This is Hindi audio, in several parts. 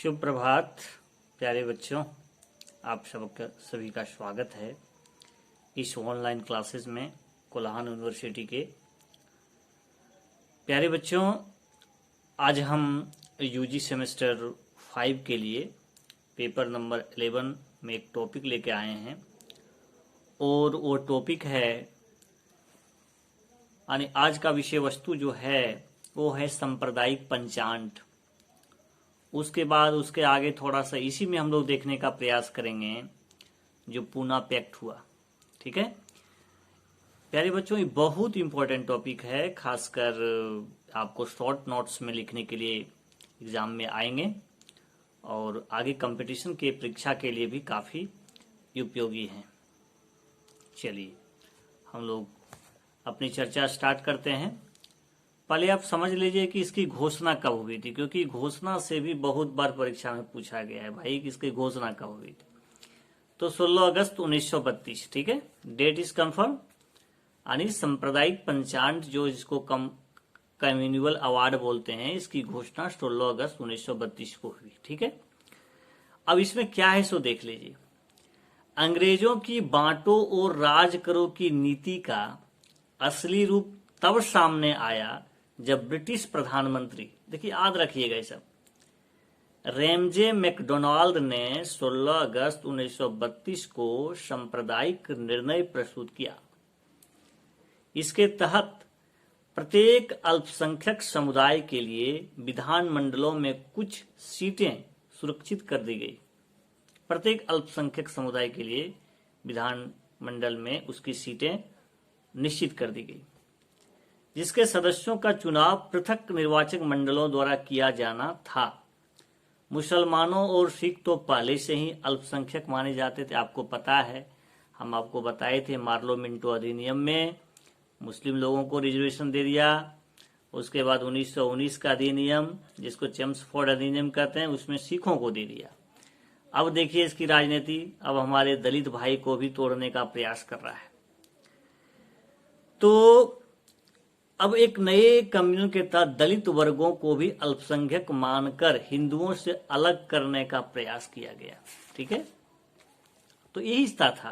शुभ प्रभात प्यारे बच्चों, आप सभी का स्वागत है इस ऑनलाइन क्लासेस में कोल्हान यूनिवर्सिटी के। प्यारे बच्चों, आज हम यूजी सेमेस्टर 5 के लिए पेपर नंबर 11 में एक टॉपिक लेके आए हैं और वो टॉपिक है यानी आज का विषय वस्तु जो है वो है सांप्रदायिक पंचांग। उसके बाद उसके आगे थोड़ा सा इसी में हम लोग देखने का प्रयास करेंगे जो पूना पैक्ट हुआ। ठीक है प्यारे बच्चों, ये बहुत इंपॉर्टेंट टॉपिक है, खासकर आपको शॉर्ट नोट्स में लिखने के लिए एग्जाम में आएंगे और आगे कंपटीशन के परीक्षा के लिए भी काफ़ी उपयोगी हैं। चलिए हम लोग अपनी चर्चा स्टार्ट करते हैं। पहले आप समझ लीजिए कि इसकी घोषणा कब हुई थी, क्योंकि घोषणा से भी बहुत बार परीक्षा में पूछा गया है भाई कि इसकी घोषणा कब हुई थी। तो 16 अगस्त 1932, ठीक है, डेट इज कंफर्म। यानी सांप्रदायिक पंचांग जो जिसको कम्युनिवल अवार्ड बोलते हैं, इसकी घोषणा 16 अगस्त 1932 को हुई। ठीक है, अब इसमें क्या है सो देख लीजिए। अंग्रेजों की बांटो और राज करो की नीति का असली रूप तब सामने आया जब ब्रिटिश प्रधानमंत्री, देखिए याद रखिएगा ये सब, रेमजे मैकडोनाल्ड ने 16 अगस्त 1932 को सांप्रदायिक निर्णय प्रस्तुत किया। इसके तहत प्रत्येक अल्पसंख्यक समुदाय के लिए विधानमंडलों में कुछ सीटें सुरक्षित कर दी गई। प्रत्येक अल्पसंख्यक समुदाय के लिए विधानमंडल में उसकी सीटें निश्चित कर दी गई, जिसके सदस्यों का चुनाव पृथक निर्वाचक मंडलों द्वारा किया जाना था। मुसलमानों और सिख तो पहले से ही अल्पसंख्यक माने जाते थे, आपको पता है, हम आपको बताए थे मार्लो मिंटो अधिनियम में मुस्लिम लोगों को रिजर्वेशन दे दिया। उसके बाद 1919 का अधिनियम जिसको चेम्सफोर्ड अधिनियम कहते हैं, उसमें सिखों को दे दिया। अब देखिए इसकी राजनीति अब हमारे दलित भाई को भी तोड़ने का प्रयास कर रहा है। तो अब एक नए कम्युनिटी के तहत दलित वर्गों को भी अल्पसंख्यक मानकर हिंदुओं से अलग करने का प्रयास किया गया। ठीक है, तो यही था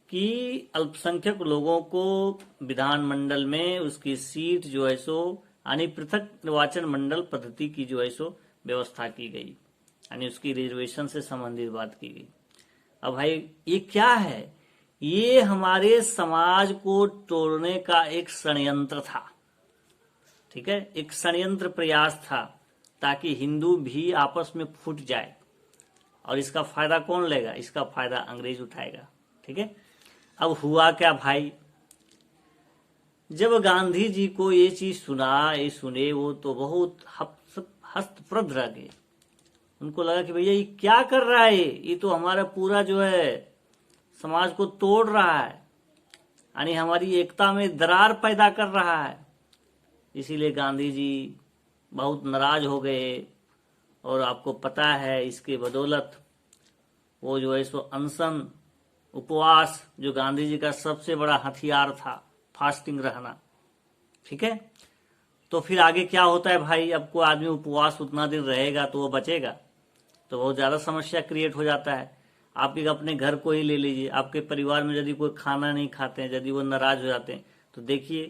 कि अल्पसंख्यक लोगों को विधानमंडल में उसकी सीट जो है सो यानी पृथक निर्वाचन मंडल पद्धति की जो है सो व्यवस्था की गई, यानी उसकी रिजर्वेशन से संबंधित बात की गई। अब भाई ये क्या है, ये हमारे समाज को तोड़ने का एक षड्यंत्र था। ठीक है, एक षड्यंत्र प्रयास था ताकि हिंदू भी आपस में फूट जाए, और इसका फायदा कौन लेगा, इसका फायदा अंग्रेज उठाएगा। ठीक है, अब हुआ क्या भाई, जब गांधी जी को ये चीज सुने वो तो बहुत हस्तप्रद रह गए। उनको लगा कि भैया ये क्या कर रहा है, ये तो हमारा पूरा जो है समाज को तोड़ रहा है, यानी हमारी एकता में दरार पैदा कर रहा है। इसीलिए गांधी जी बहुत नाराज हो गए, और आपको पता है इसके बदौलत वो जो है सो अनशन, उपवास, जो गांधी जी का सबसे बड़ा हथियार था, फास्टिंग रहना। ठीक है, तो फिर आगे क्या होता है भाई, अब कोई आदमी उपवास उतना दिन रहेगा तो वो बचेगा, तो बहुत ज्यादा समस्या क्रिएट हो जाता है। आप अपने घर को ही ले लीजिए, आपके परिवार में यदि कोई खाना नहीं खाते हैं, यदि वो नाराज हो जाते हैं, तो देखिए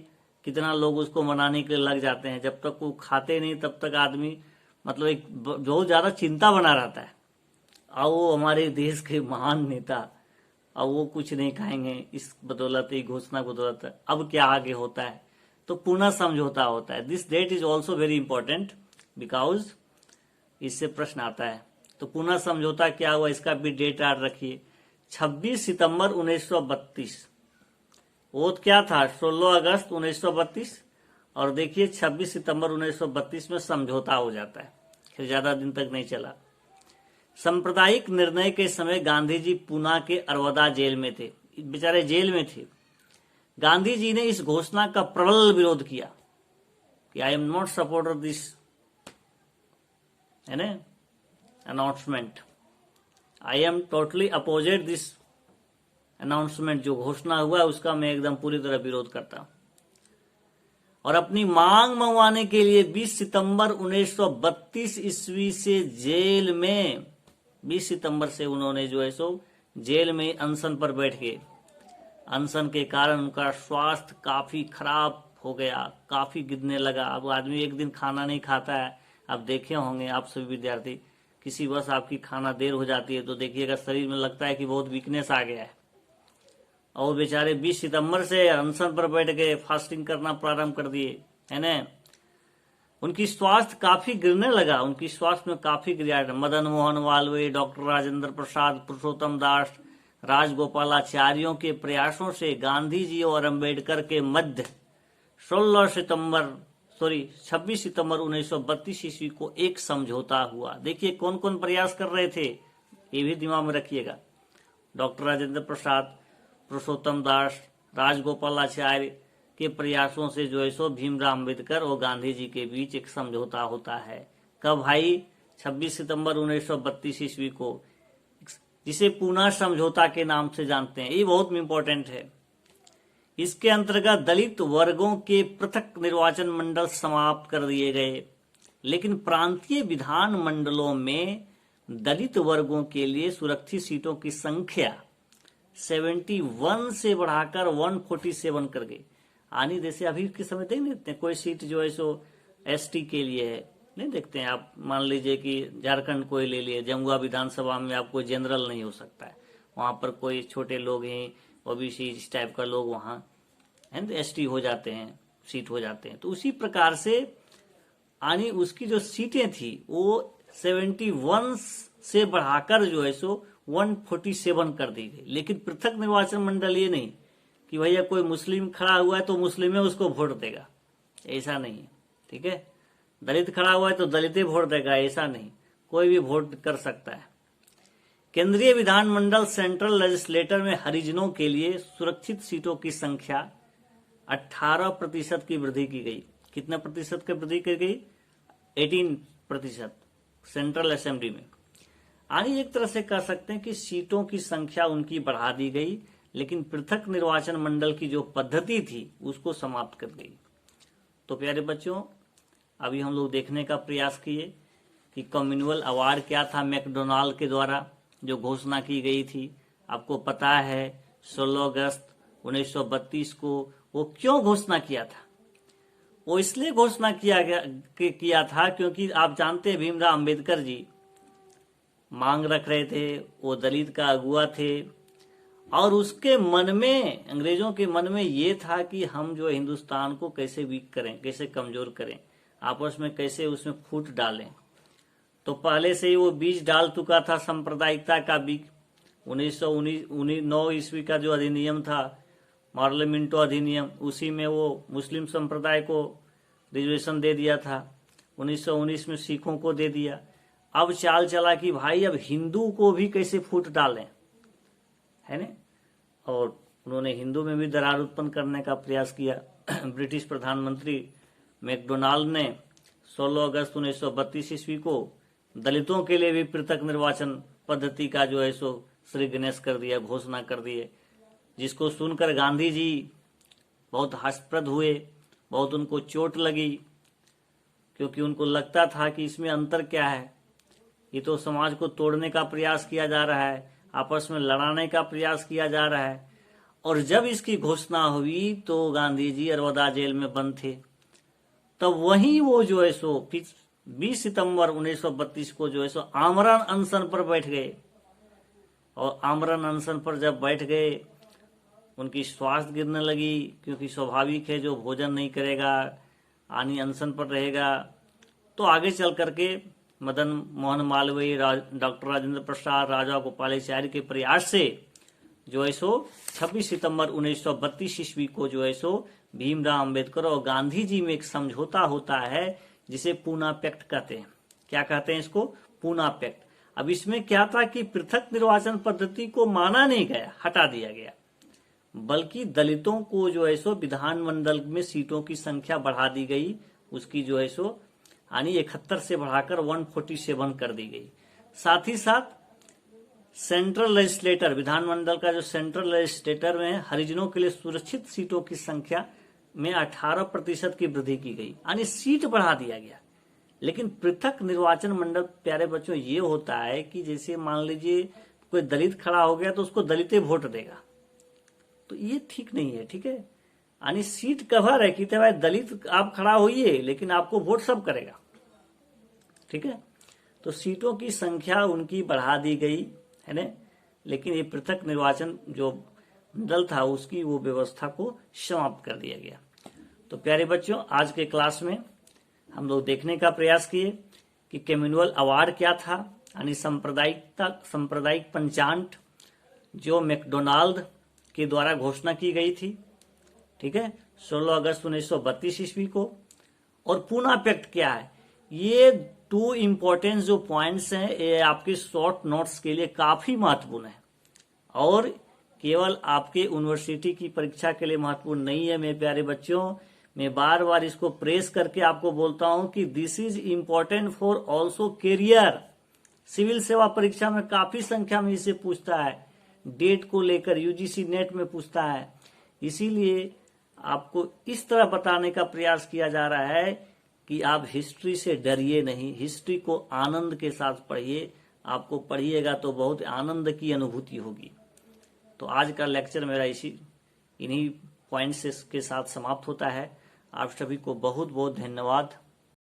कितना लोग उसको मनाने के लिए लग जाते हैं। जब तक वो खाते नहीं तब तक आदमी मतलब एक बहुत ज्यादा चिंता बना रहता है। और वो हमारे देश के महान नेता, अब वो कुछ नहीं खाएंगे इस बदौलत, ये घोषणा बदौलत। अब क्या आगे होता है, तो पूना समझौता होता है। This date is also very important because इससे प्रश्न आता है। तो पुनः समझौता क्या हुआ, इसका भी डेट याद रखिए, 26 सितंबर 1932। वो क्या था, 16 अगस्त 1932, और देखिए 26 सितंबर 1932 में समझौता हो जाता है, फिर ज्यादा दिन तक नहीं चला। सांप्रदायिक निर्णय के समय गांधी जी पूना के अरवदा जेल में थे, बेचारे जेल में थे। गांधी जी ने इस घोषणा का प्रबल विरोध किया कि I am not supporter this, है ना, announcement, I am totally opposite this announcement, जो घोषणा हुआ उसका मैं एकदम पूरी तरह विरोध करता हूं। और अपनी मांग मंगवाने के लिए 20 सितंबर 1932 ईस्वी से जेल में 20 सितंबर से उन्होंने जो है सो जेल में अनशन पर बैठ गए। अनशन के कारण उनका स्वास्थ्य काफी खराब हो गया, काफी गिरने लगा। अब आदमी एक दिन खाना नहीं खाता है, आप देखे होंगे आप सभी विद्यार्थी, किसी बस आपकी खाना देर हो जाती है तो देखिएगा शरीर में लगता है कि बहुत वीकनेस आ गया है। और बेचारे 20 सितंबर से अनशन पर बैठ गए, फास्टिंग करना प्रारंभ कर दिए, है ना। उनकी स्वास्थ्य काफी गिरने लगा, उनकी स्वास्थ्य में काफी गिरावट। मदन मोहन मालवीय, डॉक्टर राजेंद्र प्रसाद, पुरुषोत्तम दास, राजगोपालाचार्यों के प्रयासों से गांधी जी और अंबेडकर के मध्य 26 सितंबर 1932 ईस्वी को एक समझौता हुआ। देखिए कौन कौन प्रयास कर रहे थे, ये भी दिमाग में रखिएगा। डॉक्टर राजेंद्र प्रसाद, पुरुषोत्तम दास, राजगोपालाचार्य के प्रयासों से जो है सो भीमराव अम्बेडकर और गांधी जी के बीच एक समझौता होता है। कब भाई? 26 सितंबर 1932 ईस्वी को, जिसे पूना समझौता के नाम से जानते हैं। ये बहुत इंपॉर्टेंट है। इसके अंतर्गत दलित वर्गों के पृथक निर्वाचन मंडल समाप्त कर दिए गए, लेकिन प्रांतीय विधान मंडलों में दलित वर्गों के लिए सुरक्षित सीटों की संख्या 71 से बढ़ाकर 147 कर गई। आनी जैसे अभी के समय देख लेते हैं, कोई सीट जो है सो एसटी के लिए है, नहीं देखते हैं आप। मान लीजिए कि झारखंड कोई ले लिए, जमुआ विधानसभा में आपको जनरल नहीं हो सकता है, वहां पर कोई छोटे लोग हैं, ओबीसी इस टाइप का लोग वहां है तो एसटी हो जाते हैं, सीट हो जाते हैं। तो उसी प्रकार से आनी उसकी जो सीटें थी वो 71 से बढ़ाकर जो है सो 147 कर दी गई। लेकिन पृथक निर्वाचन मंडल ये नहीं कि भैया कोई मुस्लिम खड़ा हुआ है तो मुस्लिम में उसको वोट देगा, ऐसा नहीं है, ठीक है। दलित खड़ा हुआ है तो दलित वोट देगा, ऐसा नहीं, कोई भी वोट कर सकता है। केंद्रीय विधानमंडल सेंट्रल लेजिस्लेटर में हरिजनों के लिए सुरक्षित सीटों की संख्या 18% की वृद्धि की गई। कितना प्रतिशत की वृद्धि की गई? 18% सेंट्रल असेंबली में। आगे एक तरह से कह सकते हैं कि सीटों की संख्या उनकी बढ़ा दी गई, लेकिन पृथक निर्वाचन मंडल की जो पद्धति थी उसको समाप्त कर गई। तो प्यारे बच्चों, अभी हम लोग देखने का प्रयास किए कि कम्युनल अवार्ड क्या था मैकडोनाल्ड के द्वारा जो घोषणा की गई थी। आपको पता है 16 अगस्त 1932 को वो क्यों घोषणा किया था? वो इसलिए घोषणा किया था क्योंकि आप जानते हैं भीमराव अम्बेडकर जी मांग रख रहे थे, वो दलित का अगुआ थे और उसके मन में, अंग्रेजों के मन में ये था कि हम जो हिंदुस्तान को कैसे वीक करें, कैसे कमजोर करें, आपस में कैसे उसमें फूट डालें। तो पहले से ही वो बीज डाल चुका था सांप्रदायिकता का बीज। 1909 ईस्वी का जो अधिनियम था पार्लियामेंटो अधिनियम, उसी में वो मुस्लिम संप्रदाय को रिजर्वेशन दे दिया था। 1919 में सिखों को दे दिया। अब चाल चला कि भाई अब हिंदू को भी कैसे फूट डालें, है ना। और उन्होंने हिंदू में भी दरार उत्पन्न करने का प्रयास किया। ब्रिटिश प्रधानमंत्री मैकडोनाल्ड ने 16 अगस्त 1932 ईस्वी को दलितों के लिए भी पृथक निर्वाचन पद्धति का जो है सो श्री गणेश कर दिया, घोषणा कर दिए, जिसको सुनकर गांधी जी बहुत हास्यप्रद हुए, बहुत उनको चोट लगी, क्योंकि उनको लगता था कि इसमें अंतर क्या है, ये तो समाज को तोड़ने का प्रयास किया जा रहा है, आपस में लड़ाने का प्रयास किया जा रहा है। और जब इसकी घोषणा हुई तो गांधी जी अरवदा जेल में बंद थे। तब वहीं वो जो है सो 20 सितंबर 1932 को जो है सो आमरण अनशन पर बैठ गए। और आमरण अनशन पर जब बैठ गए उनकी स्वास्थ्य गिरने लगी, क्योंकि स्वाभाविक है जो भोजन नहीं करेगा, आनी अनशन पर रहेगा। तो आगे चल करके मदन मोहन मालवीय, डॉक्टर राजेंद्र प्रसाद, राजा गोपालाचार्य के प्रयास से जो है सो 26 सितंबर 1932 ईस्वी को जो है सो भीमराव अम्बेडकर और गांधी जी में एक समझौता होता है जिसे पूना पैक्ट कहते हैं। क्या कहते हैं इसको? पूना पैक्ट। अब इसमें क्या था कि पृथक निर्वाचन पद्धति को माना नहीं गया, हटा दिया गया, बल्कि दलितों को जो है सो विधानमंडल में सीटों की संख्या बढ़ा दी गई। उसकी जो है सो यानी 71 से बढ़ाकर 147 कर दी गई। साथ ही साथ सेंट्रल लेजिस्लेटर, विधानमंडल का जो सेंट्रल लेजिस्लेटर में हरिजनों के लिए सुरक्षित सीटों की संख्या में 18% की वृद्धि की गई, यानी सीट बढ़ा दिया गया। लेकिन पृथक निर्वाचन मंडल प्यारे बच्चों ये होता है कि जैसे मान लीजिए कोई दलित खड़ा हो गया तो उसको दलित वोट देगा, तो ये ठीक नहीं है। ठीक है, यानी सीट कवर है कि तो भाई दलित आप खड़ा होइए लेकिन आपको वोट सब करेगा। ठीक है, तो सीटों की संख्या उनकी बढ़ा दी गई है ना, लेकिन ये पृथक निर्वाचन जो मंडल था उसकी वो व्यवस्था को समाप्त कर दिया गया। तो प्यारे बच्चों, आज के क्लास में हम लोग देखने का प्रयास किए कि कम्युनल अवार्ड क्या था, यानी सांप्रदायिक पंचांग जो मैकडोनाल्ड के द्वारा घोषणा की गई थी। ठीक है, 16 अगस्त 1932 ईस्वी को। और पूना पैक्ट क्या है, ये 2 इंपॉर्टेंट जो पॉइंट्स हैं ये आपके शॉर्ट नोट्स के लिए काफी महत्वपूर्ण है और केवल आपके यूनिवर्सिटी की परीक्षा के लिए महत्वपूर्ण नहीं है। मेरे प्यारे बच्चों, मैं बार बार इसको प्रेस करके आपको बोलता हूं कि this is important for also career. Civil सेवा परीक्षा में काफी संख्या में इसे पूछता है, डेट को लेकर यूजीसी नेट में पूछता है। इसीलिए आपको इस तरह बताने का प्रयास किया जा रहा है कि आप हिस्ट्री से डरिए नहीं, हिस्ट्री को आनंद के साथ पढ़िए। आपको पढ़िएगा तो बहुत आनंद की अनुभूति होगी। तो आज का लेक्चर मेरा इन्हीं पॉइंट्स के साथ समाप्त होता है। आप सभी को बहुत बहुत धन्यवाद।